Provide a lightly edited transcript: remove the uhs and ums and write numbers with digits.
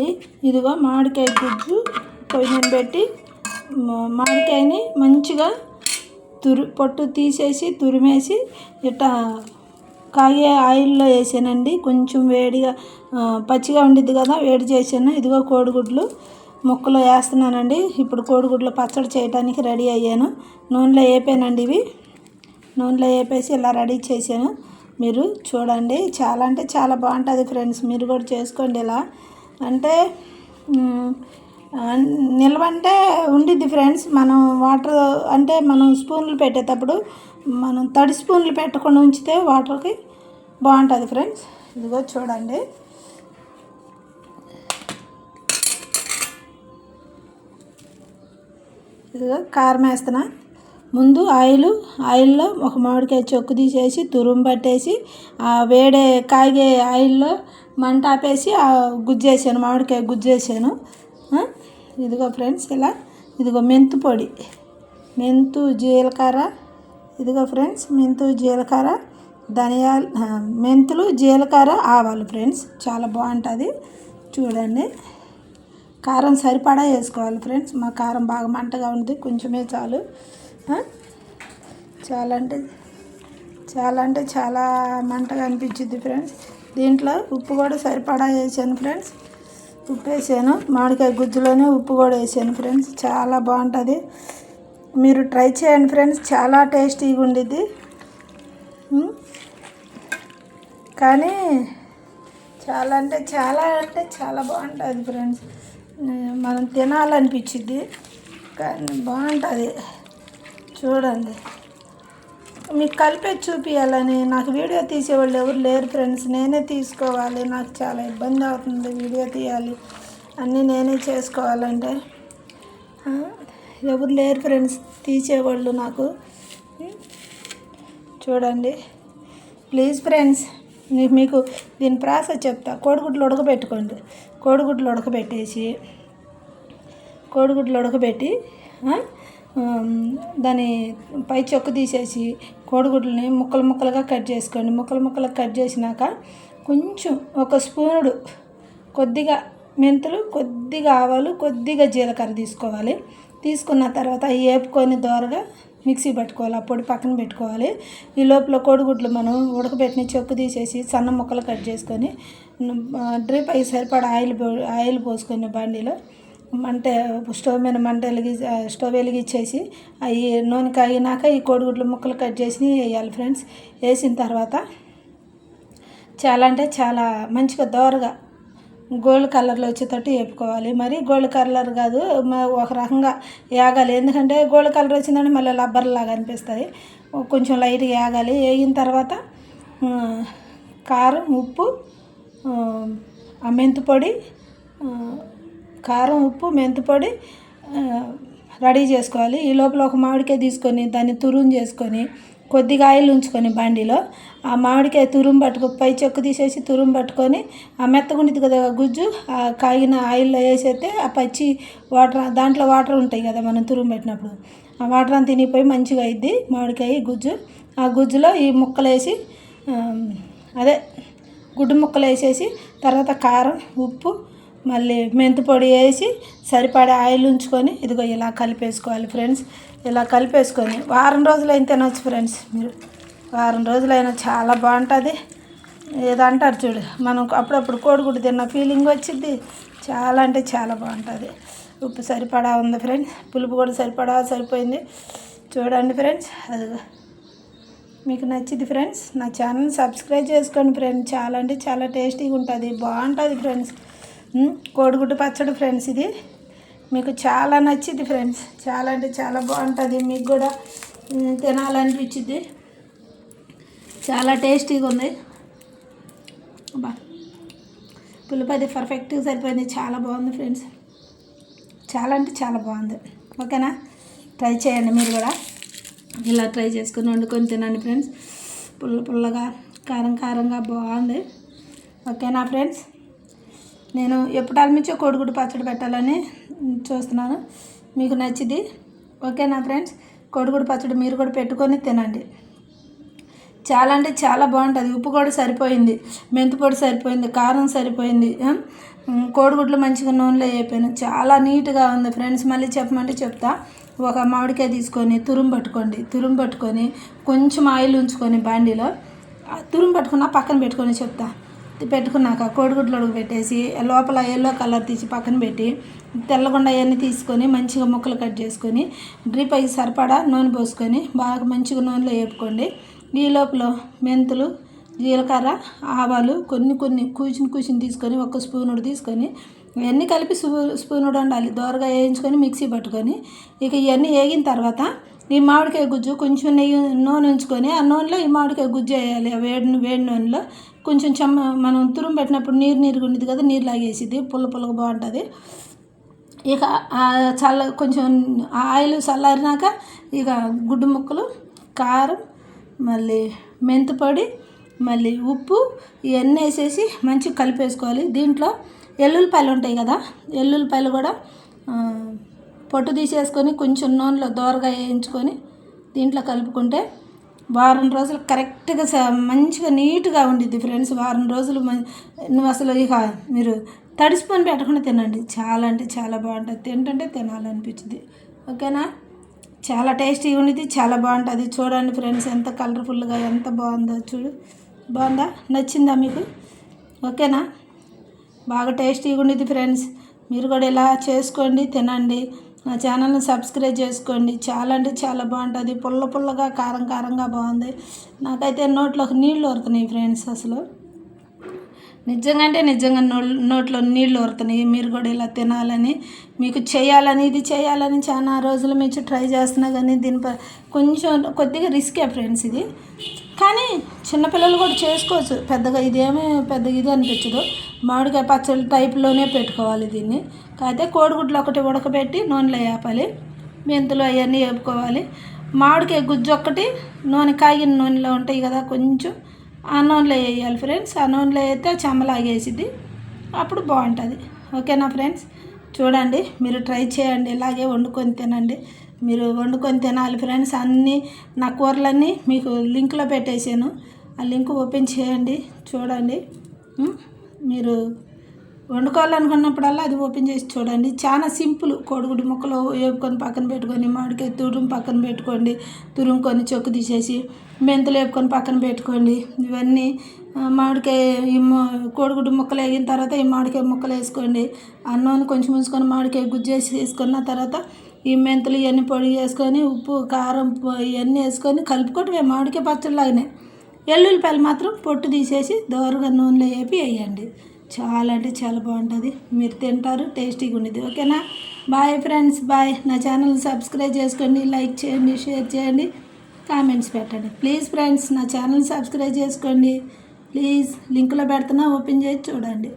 మళ్ళీ ఇదిగో మామిడికాయ గుజ్జు పొయ్యి మీద పెట్టి మామిడికాయని మంచిగా పొట్టు తీసేసి తురిమేసి ఇట్లా కాగే ఆయిల్లో వేసానండి. కొంచెం వేడిగా పచ్చిగా ఉండిద్ది కదా, వేడి చేసాను. ఇదిగో కోడిగుడ్లు ముక్కలు వేస్తున్నానండి. ఇప్పుడు కోడిగుడ్లు పచ్చడి చేయడానికి రెడీ అయ్యాను. నూనెలో వేపానండి. ఇవి నూనెలో వేపేసి ఇలా రెడీ చేశాను. మీరు చూడండి, చాలా అంటే చాలా బాగుంటుంది ఫ్రెండ్స్. మీరు కూడా చేసుకోండి. ఇలా అంటే నిల్వ అంటే ఉండిద్ది ఫ్రెండ్స్. మనం వాటర్ అంటే మనం స్పూన్లు పెట్టేటప్పుడు మనం తడి స్పూన్లు పెట్టకుండా ఉంచితే వాటర్కి బాగుంటుంది ఫ్రెండ్స్. ఇదిగో చూడండి, ఇదిగో కారం వేస్తున్నా. ముందు ఆయిల్లో ఒక మామిడికాయ చెక్కు తీసేసి తురుము పట్టేసి ఆ వేడే కాగే ఆయిల్లో మంట ఆపేసి ఆ గుజ్జేసాను, మామిడికాయ గుజ్జేసాను. ఇదిగో ఫ్రెండ్స్ ఇలా. ఇదిగో మెంతు పొడి, మెంతు జీలకర్ర. ఇదిగో ఫ్రెండ్స్ మెంతు జీలకర్ర, ధనియాలు, మెంతులు, జీలకర్ర, ఆవాలు ఫ్రెండ్స్. చాలా బాగుంటుంది. చూడండి, కారం సరిపడా వేసుకోవాలి ఫ్రెండ్స్. మా కారం బాగా మంటగా ఉంది, కొంచెమే చాలు. చాలా అంటే చాలా మంటగా అనిపించింది ఫ్రెండ్స్. దీంట్లో ఉప్పు కూడా సరిపడా వేసాను ఫ్రెండ్స్. ఉప్పు వేసాను, మామిడికాయ గుజ్జులోనే ఉప్పు కూడా వేసాను ఫ్రెండ్స్. చాలా బాగుంటుంది. మీరు ట్రై చేయండి ఫ్రెండ్స్, చాలా టేస్టీగా ఉండిద్ది. కానీ చాలా అంటే చాలా బాగుంటుంది ఫ్రెండ్స్. మనం తినాలనిపించింది కానీ బాగుంటుంది. చూడండి, మీకు కలిపే చూపించాలని నాకు వీడియో తీసేవాళ్ళు ఎవరు లేరు ఫ్రెండ్స్. నేనే తీసుకోవాలి, నాకు చాలా ఇబ్బంది అవుతుంది. వీడియో తీయాలి అన్నీ నేనే చేసుకోవాలంటే ఎవరు లేరు ఫ్రెండ్స్ తీసేవాళ్ళు నాకు. చూడండి ప్లీజ్ ఫ్రెండ్స్, మీకు దీని ప్రాసెస్ చెప్తా. కోడిగుడ్లు ఉడకబెట్టుకోండి. కోడిగుడ్లు ఉడకబెట్టి దాని పై చెక్కు తీసేసి కోడిగుడ్లని ముక్కలుగా కట్ చేసుకోండి. ముక్కలుగా కట్ చేసినాక కొంచెం ఒక స్పూనుడు కొద్దిగా మెంతులు, కొద్దిగా ఆవాలు, కొద్దిగా జీలకర్ర తీసుకోవాలి. తీసుకున్న తర్వాత వేపుకొని దోరగా మిక్సీ పట్టుకోవాలి. ఆ పొడి పక్కన పెట్టుకోవాలి. ఈ లోపల కోడిగుడ్లు మనం ఉడకబెట్టిన చెక్కు తీసేసి సన్న ముక్కలు కట్ చేసుకొని డ్రిప్ అయ్యి సరిపడా ఆయిల్ పోసుకొని బండిలో స్టవ్ మీద స్టవ్ వెలిగించేసి అవి నూనె కాగినాక ఈ కోడిగుడ్లు ముక్కలు కట్ చేసి వేయాలి ఫ్రెండ్స్. వేసిన తర్వాత చాలా అంటే చాలా మంచిగా దోరగా గోల్డ్ కలర్లో వచ్చేటట్టు వేపుకోవాలి. మరి గోల్డ్ కలర్ కాదు, ఒక రకంగా వేగాలి. ఎందుకంటే గోల్డ్ కలర్ వచ్చిందంటే మళ్ళీ రబ్బర్లాగా అనిపిస్తుంది. కొంచెం లైట్గా వేగాలి. వేగిన తర్వాత కారం, ఉప్పు, మెంతిపొడి, కారం, ఉప్పు, మెంతిపొడి రెడీ చేసుకోవాలి. ఈ లోపల ఒక మామిడికాయ తీసుకొని దాన్ని తురుము చేసుకొని కొద్దిగా ఆయిల్ ఉంచుకొని బండిలో ఆ మామిడికాయ పై చెక్కు తీసేసి తురుము పట్టుకొని ఆ మెత్తగుండిది కదా గుజ్జు, ఆ కాగిన ఆయిల్లో వేసేస్తే ఆ పచ్చి వాటర్, దాంట్లో వాటర్ ఉంటాయి కదా మనం తురుము పెట్టినప్పుడు, ఆ వాటర్ అంతా తినిపోయి మంచిగా అయింది మామిడికాయ గుజ్జు. ఆ గుజ్జులో ఈ ముక్కలు వేసి గుడ్డు ముక్కలు వేసేసి తర్వాత కారం, ఉప్పు, మళ్ళీ మెంతిపొడి వేసి సరిపడే ఆయిల్ ఉంచుకొని ఇదిగో ఇలా కలిపేసుకోవాలి ఫ్రెండ్స్. ఇలా కలిపేసుకొని వారం రోజులైనా తినవచ్చు ఫ్రెండ్స్. మీరు వారం రోజులైనా చాలా బాగుంటుంది. ఏదంటారు చూడు, మనం అప్పుడప్పుడు కోడిగుడ్డు తిన్న ఫీలింగ్ వచ్చింది. చాలా అంటే చాలా బాగుంటుంది. ఉప్పు సరిపడా ఉంది ఫ్రెండ్స్, పులుపు కూడా సరిపోయింది. చూడండి ఫ్రెండ్స్, అది మీకు నచ్చింది ఫ్రెండ్స్. నా ఛానల్ సబ్స్క్రైబ్ చేసుకోండి ఫ్రెండ్స్. చాలా అంటే చాలా టేస్టీగా ఉంటుంది, బాగుంటుంది ఫ్రెండ్స్. కోడిగుడ్డు పచ్చడి ఫ్రెండ్స్. ఇది మీకు చాలా నచ్చింది ఫ్రెండ్స్. చాలా అంటే చాలా బాగుంటుంది. మీకు కూడా తినాలనిపించింది. చాలా టేస్టీగా ఉంది. పులుపు అది పర్ఫెక్ట్గా సరిపోయింది. చాలా బాగుంది ఫ్రెండ్స్. చాలా అంటే చాలా బాగుంది. ఓకేనా, ట్రై చేయండి మీరు కూడా. ఇలా ట్రై చేసుకొని వండుకొని తినండి ఫ్రెండ్స్. పుల్లగా కారంగా బాగుంది. ఓకేనా ఫ్రెండ్స్, నేను ఎప్పటినుంచో కోడిగుడ్డు పచ్చడి పెట్టాలని చూస్తున్నాను. మీకు నచ్చింది. ఓకేనా ఫ్రెండ్స్, కోడిగుడ్డు పచ్చడి మీరు కూడా పెట్టుకొని తినండి. చాలా అంటే చాలా బాగుంటుంది. ఉప్పు కూడా సరిపోయింది, మెంతిపొడి సరిపోయింది, కారం సరిపోయింది, కోడిగుడ్లు మంచిగా నూనెలో వేపాను, చాలా నీట్గా ఉంది ఫ్రెండ్స్. మళ్ళీ చెప్పమంటే చెప్తా. ఒక మామిడికాయ తీసుకొని తురుము పట్టుకొని కొంచెం ఆయిల్ ఉంచుకొని బాండీలో తురుము పట్టుకున్న పక్కన పెట్టుకొని చెప్తా. పెట్టుకున్నాక కోడిగుడ్లు పెట్టేసి లోపల ఎల్లో కలర్ తీసి పక్కన పెట్టి తెల్లగుండ అవన్నీ తీసుకొని మంచిగా ముక్కలు కట్ చేసుకొని డ్రిప్ అయ్యి సరిపడా నూనె పోసుకొని బాగా మంచిగా నూనెలో వేపుకోండి. ఈ లోపల మెంతులు, జీలకర్ర, ఆవాలు కొన్ని కూర్చుని తీసుకొని ఒక స్పూనుడు తీసుకొని ఇవన్నీ కలిపి స్పూనుడు ఉండాలి. దోరగా వేయించుకొని మిక్సీ పట్టుకొని ఇక ఇవన్నీ వేగిన తర్వాత ఈ మామిడికాయ గుజ్జు కొంచెం నూనె ఉంచుకొని ఆ నూనెలో ఈ మామిడికాయ గుజ్జు వేయాలి. వేడి నూనెలో కొంచెం మనం తురుము పెట్టినప్పుడు నీరుగా ఉండేది కదా, నీరు లాగేసిద్ది, పుల్లగా బాగుంటుంది. ఇక కొంచెం ఆయిల్ చల్లారినాక ఇక గుడ్డు ముక్కలు, కారం, మళ్ళీ మెంతి పొడి, మళ్ళీ ఉప్పు ఇవన్నీ వేసేసి మంచిగా కలిపేసుకోవాలి. దీంట్లో ఎల్లుల్లిపాయలు ఉంటాయి కదా, ఎల్లుల్లిపాయలు కూడా పొట్టు తీసేసుకొని కొంచెం నూనెలో దోరగా వేయించుకొని దీంట్లో కలుపుకుంటే వారం రోజులు కరెక్ట్గా మంచిగా నీట్గా ఉండిద్ది ఫ్రెండ్స్. వారం రోజులు నువ్వు అసలు ఇక మీరు తడిసిపోని పెట్టకుండా తినండి. చాలా అంటే చాలా బాగుంటుంది, తింటుంటే తినాలనిపించింది. ఓకేనా, చాలా టేస్టీగా ఉండిద్ది, చాలా బాగుంటుంది. చూడండి ఫ్రెండ్స్, ఎంత కలర్ఫుల్గా ఎంత బాగుందో చూడు. బాగుందా? నచ్చిందా మీకు? ఓకేనా, బాగా టేస్టీగా ఉండిద్ది ఫ్రెండ్స్. మీరు కూడా ఇలా చేసుకోండి, తినండి. నా ఛానల్ని సబ్స్క్రైబ్ చేసుకోండి. చాలా అంటే చాలా బాగుంటుంది, పుల్లగా కారంగా బాగుంది. నాకైతే నోట్లోకి నీళ్ళు ఊరుతున్నాయి ఫ్రెండ్స్. అసలు నిజంగా నోట్లో నీళ్ళు ఊరుతున్నాయి. మీరు కూడా ఇలా తినాలని, మీకు ఇది చేయాలని చాలా రోజుల నుంచి ట్రై చేస్తున్నా. కానీ దీనిపై కొద్దిగా రిస్కే ఫ్రెండ్స్ ఇది. కానీ చిన్నపిల్లలు కూడా చేసుకోవచ్చు, పెద్దగా ఇది అనిపించదు. మామిడికాయ పచ్చడి టైప్లోనే పెట్టుకోవాలి దీన్ని. అయితే కోడిగుడ్లు ఒకటి ఉడకబెట్టి నూనెలో వేపాలి, మెంతులు అవన్నీ వేపుకోవాలి. మామిడికాయ గుజ్జు ఒకటి కాగిన నూనెలో ఉంటాయి కదా, కొంచెం ఆ నూనెలో వేయాలి ఫ్రెండ్స్. ఆ నూనెలో వేస్తే చెమ్మలాగేసిద్ది, అప్పుడు బాగుంటుంది. ఓకేనా ఫ్రెండ్స్, చూడండి, మీరు ట్రై చేయండి, ఇలాగే వండుకొని తినండి. మీరు వండుకొని తినాలి ఫ్రెండ్స్. అన్నీ నా కూరలన్నీ మీకు లింక్లో పెట్టేసాను, ఆ లింక్ ఓపెన్ చేయండి, చూడండి. మీరు వండుకోవాలనుకున్నప్పుడల్లా అది ఓపెన్ చేసి చూడండి. చాలా సింపుల్. కోడిగుడ్డు ముక్కలు వేపుకొని పక్కన పెట్టుకొని, మామిడికాయ తురుము పక్కన పెట్టుకోండి, తురుముకొని చెక్కు తీసేసి మెంతులు వేపుకొని పక్కన పెట్టుకోండి. ఇవన్నీ మామిడికాయ కోడిగుడ్డు ముక్కలు వేగిన తర్వాత ఈ మామిడికాయ ముక్కలు వేసుకోండి. అన్నం కొంచెం ఉంచుకొని మామిడికాయ గుజ్జు వేసుకున్న తర్వాత ఈ మెంతులు ఇవన్నీ పొడి వేసుకొని ఉప్పు, కారం ఇవన్నీ వేసుకొని కలుపుకోవటమే మామిడికాయ పచ్చడిలాగానే. ఎల్లుల్లిపాయలు మాత్రం పొట్టు తీసేసి దోరగా నూనెలో వేపి వేయండి. చాలా అంటే చాలా బాగుంటుంది, మీరు తింటారు, టేస్టీగా ఉండేది. ఓకేనా, బాయ్ ఫ్రెండ్స్, బాయ్. నా ఛానల్ని సబ్స్క్రైబ్ చేసుకోండి, లైక్ చేయండి, షేర్ చేయండి, కామెంట్స్ పెట్టండి. ప్లీజ్ ఫ్రెండ్స్, నా ఛానల్ని సబ్స్క్రైబ్ చేసుకోండి ప్లీజ్. లింకులో పెడుతున్నా, ఓపెన్ చేసి చూడండి.